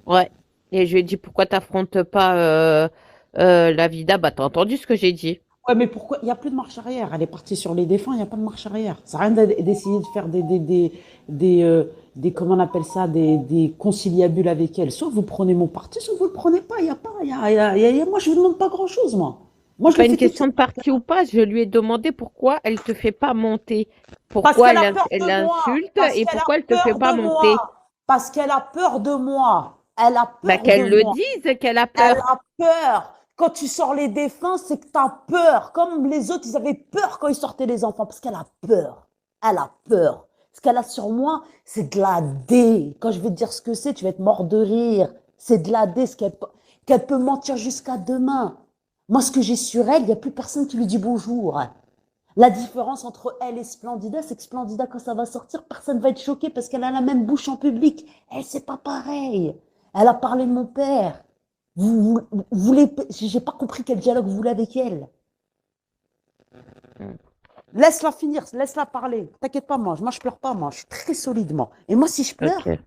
C: ouais. Et je lui ai dit pourquoi t'affrontes pas la Vida. Bah t'as entendu ce que j'ai dit.
A: Ouais, mais pourquoi? Il n'y a plus de marche arrière. Elle est partie sur les défunts, il n'y a pas de marche arrière. Ça n'a rien d'essayer de faire des comment on appelle ça, des conciliabules avec elle. Soit vous prenez mon parti, soit vous le prenez pas. Il y a pas, moi, je ne vous demande pas grand-chose, moi. Moi, je
C: Pas
A: le
C: une
A: fais tout
C: question de parti ou pas. Je lui ai demandé pourquoi elle te fait pas monter.
A: Parce
C: Pourquoi
A: qu'elle a peur
C: elle
A: de moi.
C: insulte
A: Parce
C: et
A: qu'elle
C: pourquoi
A: a
C: elle te fait
A: peur
C: pas
A: de
C: monter.
A: moi. Parce qu'elle a peur de moi. Elle a
C: Bah
A: peur
C: qu'elle
A: de
C: le
A: moi.
C: dise qu'elle a
A: Elle
C: peur.
A: a peur. Quand tu sors les défunts, c'est que tu as peur. Comme les autres, ils avaient peur quand ils sortaient les enfants. Parce qu'elle a peur. Elle a peur. Ce qu'elle a sur moi, c'est de la D. Quand je vais te dire ce que c'est, tu vas être mort de rire. C'est de la D, qu'elle peut mentir jusqu'à demain. Moi, ce que j'ai sur elle, il n'y a plus personne qui lui dit bonjour. La différence entre elle et Splendida, c'est que Splendida, quand ça va sortir, personne ne va être choqué parce qu'elle a la même bouche en public. Elle, c'est pas pareil. Elle a parlé de mon père. Vous voulez, j'ai pas compris quel dialogue vous voulez avec elle. Laisse-la finir, laisse-la parler. T'inquiète pas, moi je pleure pas, moi, je suis très solidement. Et moi, si je pleure,
C: Ok.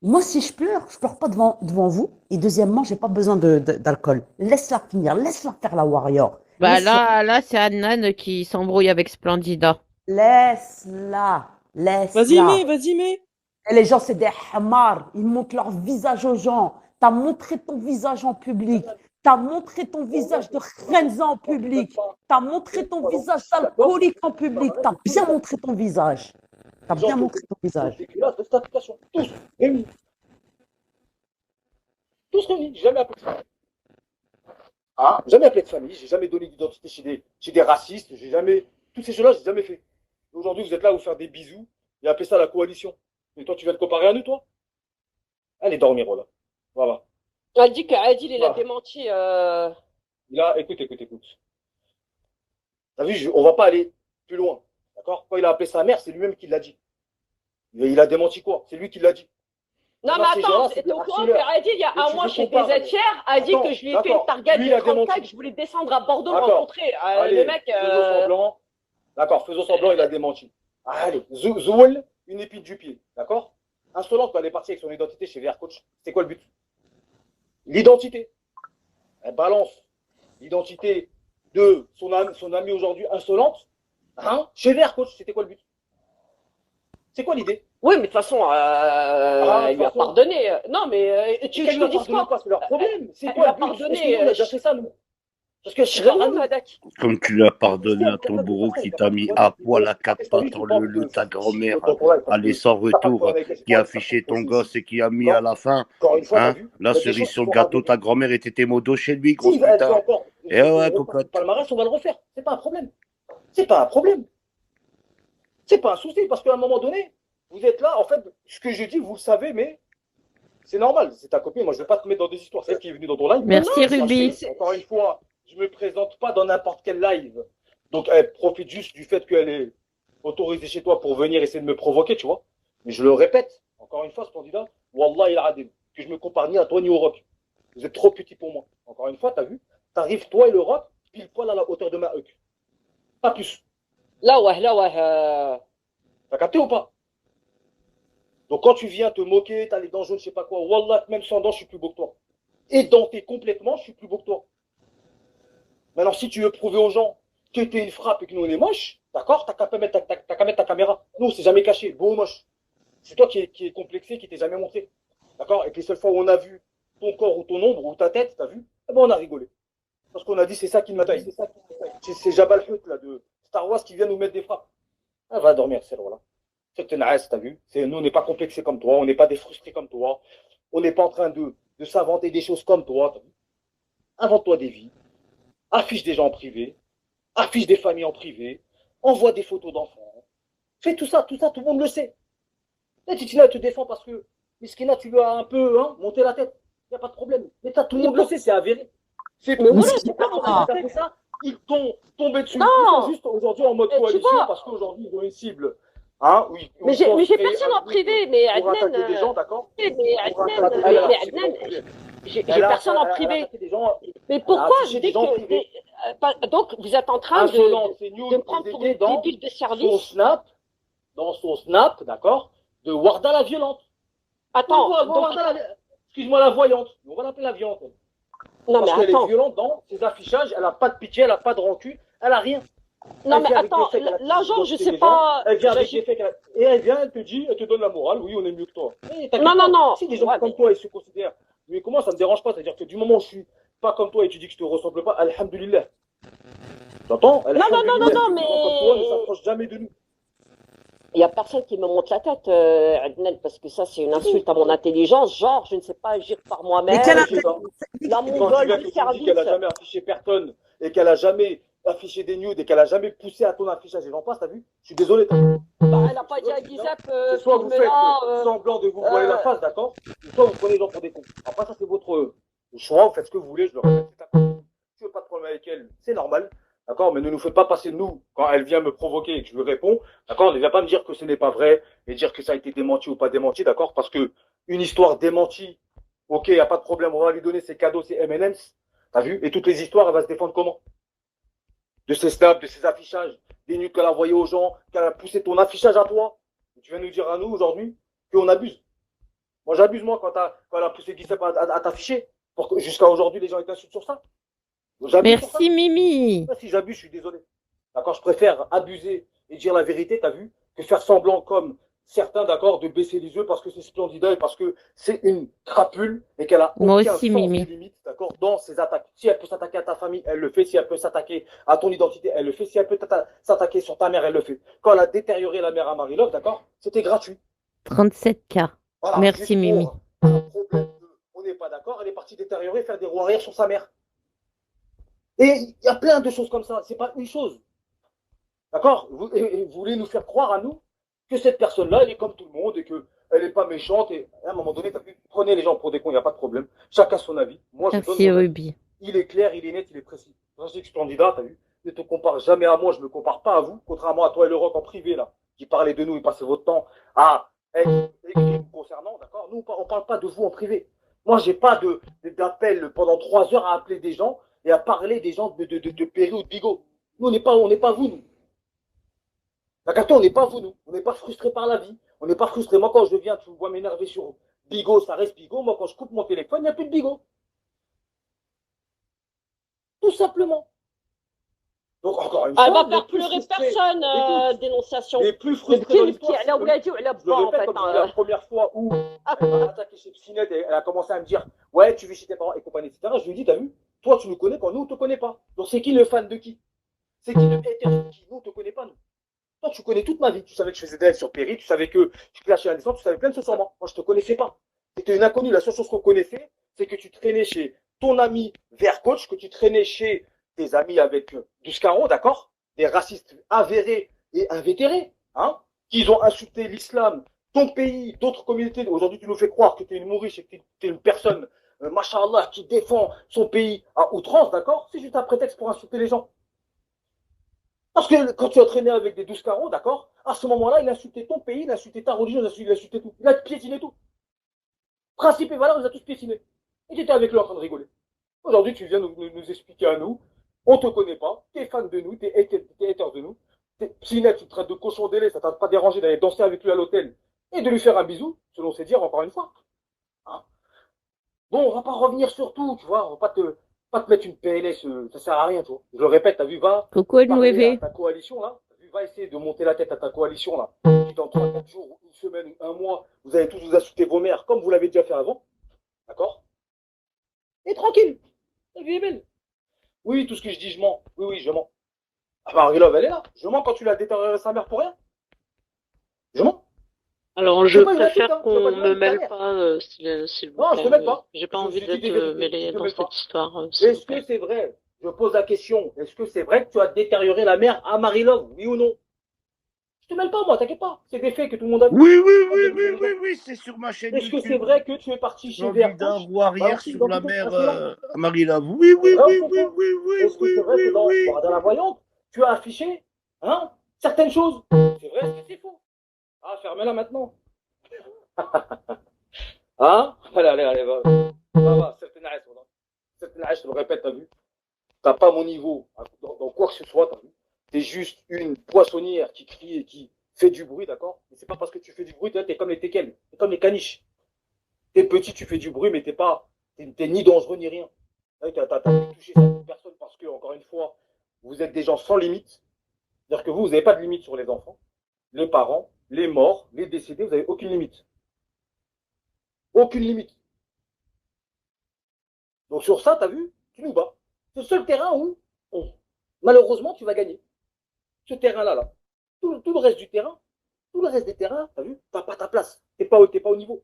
A: je pleure pas devant vous. Et deuxièmement, j'ai pas besoin d'alcool. Laisse-la finir, laisse-la faire la warrior.
C: Bah là, c'est Adnan qui s'embrouille avec Splendida.
A: Laisse-la.
B: Vas-y, mais.
A: Et les gens, c'est des hamars. Ils montrent leur visage aux gens. Tu as montré ton visage en public. Tu as montré ton visage de Renza en public. Tu as montré ton visage d'alcoolique en public. Tu as bien montré ton visage. Tu as bien montré ton visage.
F: Tous réunis. Tous réunis. Jamais appelé de famille. Ah, jamais appelé de famille. J'ai jamais donné d'identité chez des racistes. J'ai jamais. Toutes ces choses-là, j'ai jamais fait. Aujourd'hui, vous êtes là à vous faire des bisous et appeler ça la coalition. Et toi, tu viens te comparer à nous, toi? Allez dormir, voilà. Voilà.
E: Elle dit qu'Adil, il a
F: Voilà.
E: démenti.
F: Il a, écoute. T'as vu, on va pas aller plus loin. D'accord? Quand il a appelé sa mère, c'est lui-même qui l'a dit. Il a démenti quoi? C'est lui qui l'a dit.
E: Non, mais
F: Ces gens-là,
E: attends,
F: c'est
E: t'es au
F: des
E: courant
F: harceleurs.
E: qu'Adil, il y a
F: Et
E: un
F: tu
E: mois
F: veux
E: chez
F: qu'on parle,
E: PZR, a dit
F: Attends,
E: que je lui ai fait une
F: d'accord.
E: targade
F: Lui,
E: de
F: il a
E: 34,
F: démenti.
E: je voulais descendre à Bordeaux me
F: D'accord.
E: rencontrer.
F: Allez,
E: Le mec.
F: faisons semblant. D'accord, faisons semblant, il a démenti. Allez, Zoul, une épine du pied, d'accord? Insolente quand elle est partie avec son identité chez VR Coach. C'était quoi le but? L'identité. Elle balance l'identité de son amie aujourd'hui insolente, hein, chez VR Coach. C'était quoi le but? C'est quoi l'idée?
E: Oui, mais de toute façon, elle lui a pardonné. Non, mais tu veux que je te dise quoi?
F: C'est leur problème. C'est
E: Elle
F: quoi
E: lui a
F: le but?
E: pardonné.
F: On a déjà fait ça, nous. Parce que c'est
E: Vraiment, Madak.
D: Comme tu l'as pardonné à ton bourreau qui t'a mis à poil à quatre pattes dans ta grand-mère, allez sans retour, qui a affiché ton gosse et qui a mis à la fin, hein, la cerise sur le gâteau, ta grand-mère était tes modos chez lui, gros putain. Et ouais, cocotte.
F: Palmarès, on va le refaire. C'est pas un problème. C'est pas un problème. C'est pas un souci, parce qu'à un moment donné, vous êtes là, en fait, ce que je dis, vous le savez, mais c'est normal. C'est ta copine, moi je vais pas te mettre dans des histoires. C'est elle qui est venue dans ton live.
C: Merci, Ruby.
F: Encore une fois, je me présente pas dans n'importe quel live. Donc, elle profite juste du fait qu'elle est autorisée chez toi pour venir essayer de me provoquer, tu vois. Mais je le répète, encore une fois, ce candidat, Wallah il a que je me compare ni à toi ni au rock. Vous êtes trop petit pour moi. Encore une fois, t'as vu, t'arrives toi et le rock, pile poil à la hauteur de ma huc. Pas plus.
E: Là, ouais.
F: T'as capté ou pas? Donc, quand tu viens te moquer, t'as les dents jaunes, je sais pas quoi, Wallah, même sans dents, je suis plus beau que toi. Édenté complètement, je suis plus beau que toi. Maintenant, si tu veux prouver aux gens que tu es une frappe et que nous on est moche, d'accord, t'as qu'à mettre ta caméra. Nous, on s'est jamais caché, beau ou moche. C'est toi qui est complexé, qui t'es jamais montré. D'accord? Et puis, les seules fois où on a vu ton corps ou ton ombre ou ta tête, t'as vu? Eh ben, on a rigolé. Parce qu'on a dit, c'est ça qui me taille. C'est Jabal Hutt, là, de Star Wars qui vient nous mettre des frappes. Elle va dormir, celle-là. C'est une race, t'as vu? Nous, on n'est pas complexés comme toi, on n'est pas des frustrés comme toi. On n'est pas en train de s'inventer des choses comme toi, t'as vu? Invente-toi des vies. Affiche des gens en privé, affiche des familles en privé, envoie des photos d'enfants. Fais tout ça, tout le monde le sait. Et Titina te défend parce que Miskina, tu lui as un peu monté la tête. Il n'y a pas de problème. Mais tout le monde le sait, c'est avéré.
E: Mais voilà, c'est pas
F: ça fait ça, ils t'ont tombé dessus.
E: Non.
F: Ils sont juste aujourd'hui en mode coalition parce qu'aujourd'hui, ils ont une cible. Hein, oui,
E: mais j'ai personne en privé, mais Adnan.
F: Des gens, d'accord.
E: Mais Adnan, j'ai personne en privé. Mais pourquoi dès que donc vous êtes en train de me prendre pour une débile de service?
F: Dans son snap, d'accord, de Warda la violente.
E: Attends,
F: excuse-moi la voyante. On va l'appeler la violente.
E: Non mais
F: parce qu'elle
E: attends.
F: est violente dans ses affichages. Elle n'a pas de pitié, elle n'a pas de rancune, elle n'a rien.
E: Non mais attends, là genre je sais pas.
F: Elle vient avec des faits et elle vient, elle te dit, elle te donne la morale. Oui, on est mieux que toi.
E: Non.
F: Si des gens comme toi ils se considèrent, mais comment ça me dérange pas? C'est-à-dire que du moment où je suis pas comme toi et tu dis que je te ressemble pas, alhamdoulilah. T'entends?
E: Non, mais.
F: Comme toi ne s'approche jamais de nous.
E: Il n'y a personne qui me monte la tête, Adnan, parce que ça, c'est une insulte à mon intelligence. Genre, je ne sais pas agir par moi-même. La mongole du service.
F: Qu'elle n'a jamais affiché personne et qu'elle n'a jamais affiché des news et qu'elle n'a jamais poussé à ton affichage et j'en passe, t'as vu? Je suis désolé.
E: Bah, elle n'a pas dit à Gizep.
F: Soit vous faites semblant de vous voiler la face, d'accord? Soit vous prenez les gens pour des cons. Après, ça, c'est votre choix. Vous faites ce que vous voulez. Je le répète. Tu veux pas de problème avec elle, c'est normal. D'accord, mais ne nous faites pas passer nous quand elle vient me provoquer et que je lui réponds. D'accord, ne viens pas me dire que ce n'est pas vrai et dire que ça a été démenti ou pas démenti. D'accord, parce que une histoire démentie, ok, y a pas de problème, on va lui donner ses cadeaux, ses M&M's. T'as vu? Et toutes les histoires, elle va se défendre comment? De ses snaps, de ses affichages, des nudes qu'elle a envoyées aux gens, qu'elle a poussé ton affichage à toi. Et tu viens nous dire à nous aujourd'hui qu'on abuse. Moi, j'abuse moi quand elle a poussé Guisep à t'afficher. Jusqu'à aujourd'hui, les gens étaient insultés sur ça.
C: Merci Mimi.
F: Si j'abuse, je suis désolé. D'accord, je préfère abuser et dire la vérité, t'as vu, que faire semblant comme certains, d'accord, de baisser les yeux parce que c'est Splendida et parce que c'est une crapule et qu'elle a
C: Moi
F: aucun
C: aussi,
F: sens
C: Mimi.
F: de limite, d'accord, dans ses attaques. Si elle peut s'attaquer à ta famille, elle le fait. Si elle peut s'attaquer à ton identité, elle le fait. Si elle peut s'attaquer sur ta mère, elle le fait. Quand elle a détérioré la mère à Marie-Love, d'accord, c'était gratuit.
C: 37K.
F: Voilà,
C: Merci Mimi.
F: Un problème on n'est pas d'accord, elle est partie détériorer, faire des roues arrière sur sa mère. Et il y a plein de choses comme ça, c'est pas une chose. D'accord? Vous voulez nous faire croire à nous que cette personne-là, elle est comme tout le monde et qu'elle n'est pas méchante. Et à un moment donné, prenez les gens pour des cons, il n'y a pas de problème. Chacun son avis. Moi, je donne
C: Merci
F: mon avis.
C: Ruby.
F: Il est clair, il est net, il est précis. Je sais que Splendida, t'as vu? Ne te compare jamais à moi, je ne me compare pas à vous, contrairement à toi et le rock en privé, là, qui parlait de nous et passait votre temps à écrire concernant, d'accord? Nous, on ne parle pas de vous en privé. Moi, j'ai pas d'appel pendant 3 heures à appeler des gens et à parler des gens de Péry ou de Bigot. Nous, on n'est pas vous, nous. D'accord, on n'est pas vous, nous. On n'est pas frustrés par la vie. On n'est pas frustré. Moi, quand je viens, tu me vois m'énerver sur Bigot, ça reste Bigot. Moi, quand je coupe mon téléphone, il n'y a plus de Bigot. Tout simplement. Donc, encore une fois,
E: Elle va
F: les
E: faire
F: plus
E: pleurer
F: frustrés,
E: personne,
F: écoute,
E: dénonciation.
F: les plus
E: Mais
F: frustrés dans
E: qui,
F: l'histoire,
E: elle a oublié, elle a
F: je le
E: pas, en
F: répète,
E: fait.
F: comme je dis la première fois où elle m'a attaqué chez Psynet et elle a commencé à me dire ouais, tu vis chez tes parents et compagnie, etc. Je lui ai dit, t'as vu, toi, tu nous connais quand nous, on te connaît pas. Donc, c'est qui le fan de qui? C'est qui le hater de qui? Nous, on te connaît pas, nous. Toi, tu connais toute ma vie. Tu savais que je faisais des lives sur Péri, tu savais que je clashais la naissance, tu savais plein de choses sur moi. Moi, je te connaissais pas. C'était une inconnue. La seule chose qu'on connaissait, c'est que tu traînais chez ton ami vert coach, que tu traînais chez tes amis avec 12 carreaux, d'accord? Des racistes avérés et invétérés, hein? Qui ont insulté l'islam, ton pays, d'autres communautés. Aujourd'hui, tu nous fais croire que tu es une mouriche et que tu es une personne, machallah, qui défend son pays à outrance, d'accord? C'est juste un prétexte pour insulter les gens. Parce que quand tu as traîné avec des 12 carreaux, d'accord, à ce moment-là, il a insulté ton pays, il a insulté ta religion, il a insulté tout. Il a piétiné tout. Principe et valeur, il a tous piétiné. Et tu étais avec lui en train de rigoler. Aujourd'hui, tu viens nous expliquer à nous, on ne te connaît pas, tu es fan de nous, tu es hater de nous. Pinette, tu te traites de cochon délai, ça t'a pas dérangé d'aller danser avec lui à l'hôtel et de lui faire un bisou, selon ses dires, encore une fois. Hein, bon, on va pas revenir sur tout, tu vois, on va pas te mettre une PLS, ça sert à rien, tu vois. Je le répète, t'as vu, va
C: Coucou
F: parler à
C: Nueve.
F: ta coalition, là. T'as vu, va essayer de monter la tête à ta coalition, là. Qui dans 3-4 jours, une semaine, un mois, vous allez tous vous insulter vos mères, comme vous l'avez déjà fait avant. D'accord? Et tranquille. La vie est belle. Oui, tout ce que je dis, je mens. Oui, oui, je mens. Ah, Marie-Love, elle est là. Je mens quand tu l'as détérioré sa mère pour rien. Je mens.
G: Alors, je
F: C'est pas une insulte,
G: préfère
F: hein. Je veux pas
G: qu'on
F: du mal
G: me
F: de ta
G: mêle
F: mère.
G: pas, s'il vous
F: Non, je
G: plaît.
F: te mêle pas.
G: J'ai pas
F: Je
G: envie
F: dis des
G: d'être
F: vérités.
G: mêlée
F: Je te
G: dans
F: mêle pas.
G: cette histoire, s'il vous
F: Est-ce que
G: plaît.
F: c'est vrai? Je pose la question. Est-ce que c'est vrai que tu as détérioré la mère à Marie-Love? Oui ou non? Je te mêle pas, moi, t'inquiète pas. C'est des faits que tout le monde a vu.
D: Oui, oui, oui, oui, oui, oui, c'est sur ma chaîne
F: Est-ce que c'est
D: YouTube.
F: vrai que tu es parti chez
D: Candidat
F: Vercoach?
D: roue arrière
F: Balance-le
D: sur la
F: dans
D: mer
F: là.
D: à Marie-Lave. Oui,
F: C'est
D: oui,
F: vrai
D: oui,
F: ou
D: oui,
F: faux?
D: oui, oui,
F: Est-ce que
D: oui,
F: c'est vrai
D: oui,
F: que
D: oui.
F: dans la voyante, tu as affiché hein, certaines choses? C'est vrai, est-ce que c'est faux? Ah, fermez-la maintenant. Hein? Allez, allez, allez, va. Va, certaines âges, voilà. Certaines âges, je le répète, t'as vu? T'as pas mon niveau dans quoi que ce soit, t'as vu? T'es juste une poissonnière qui crie et qui fait du bruit, d'accord? Mais c'est pas parce que tu fais du bruit, t'es comme les teckels, t'es comme les caniches. T'es petit, tu fais du bruit, mais t'es ni dangereux ni rien. T'as touché certaines personnes parce que, encore une fois, vous êtes des gens sans limite. C'est-à-dire que vous n'avez pas de limite sur les enfants, les parents, les morts, les décédés, vous n'avez aucune limite. Aucune limite. Donc sur ça, t'as vu, tu nous bats. C'est le seul terrain où, malheureusement, tu vas gagner. Ce terrain-là, là. Tout le reste du terrain, tout le reste des terrains, t'as vu, t'as pas ta place. T'es pas au niveau.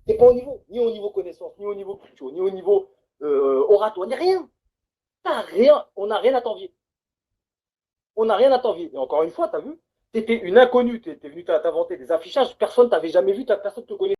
F: T'es pas au niveau. Ni au niveau connaissance, ni au niveau culture, ni au niveau oratoire, ni rien. T'as rien. On n'a rien à t'envier. On n'a rien à t'envier. Et encore une fois, t'as vu, t'étais une inconnue. T'es venu t'inventer des affichages. Personne t'avait jamais vu, personne te connaissait.